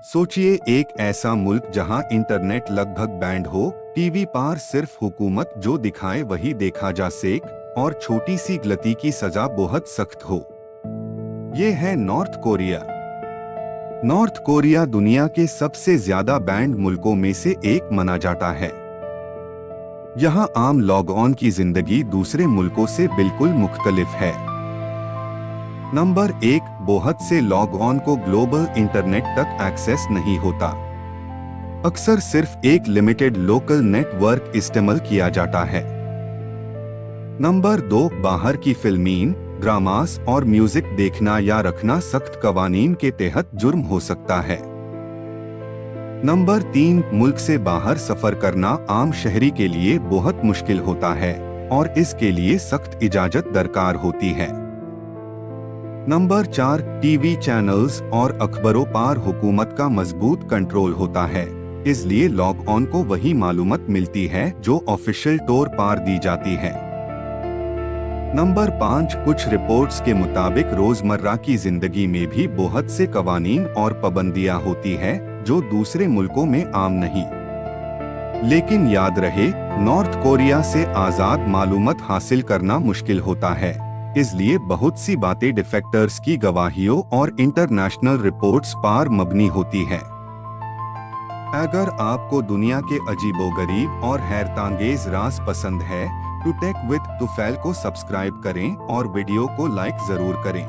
सोचिए एक ऐसा मुल्क जहां इंटरनेट लगभग बैंड हो, टीवी पार सिर्फ हुकूमत जो दिखाए वही देखा जा सेक, और छोटी सी गलती की सजा बहुत सख्त हो। ये है नॉर्थ कोरिया। नॉर्थ कोरिया दुनिया के सबसे ज्यादा बैंड मुल्कों में से एक माना जाता है। यहाँ आम लॉग ऑन की जिंदगी दूसरे मुल्कों से बिल्कुल मुख्तलिफ है। नंबर 1, बहुत से लॉग ऑन को ग्लोबल इंटरनेट तक एक्सेस नहीं होता। अक्सर सिर्फ एक लिमिटेड लोकल नेटवर्क इस्तेमाल किया जाता है। नंबर 2, बाहर की फिल्मीन, ड्रामास और म्यूजिक देखना या रखना सख्त कवानीन के तहत जुर्म हो सकता है। नंबर 3, मुल्क से बाहर सफर करना आम शहरी के लिए बहुत मुश्किल होता है और इसके लिए सख्त इजाजत दरकार होती है। नंबर 4, टीवी चैनल्स और अखबारों पर हुकूमत का मजबूत कंट्रोल होता है, इसलिए लॉग ऑन को वही मालूमात मिलती है जो ऑफिशियल तौर पर दी जाती है। नंबर 5, कुछ रिपोर्ट्स के मुताबिक रोजमर्रा की जिंदगी में भी बहुत से कवानीन और पाबंदियां होती है जो दूसरे मुल्कों में आम नहीं। लेकिन याद रहे, नॉर्थ कोरिया से आजाद मालूमात हासिल करना मुश्किल होता है, इसलिए बहुत सी बातें डिफेक्टर्स की गवाहियों और इंटरनेशनल रिपोर्ट्स पर मबनी होती है। अगर आपको दुनिया के अजीबोगरीब और हैरतांगेज राज पसंद है तो टेक विद तुफैल को सब्सक्राइब करें और वीडियो को लाइक जरूर करें।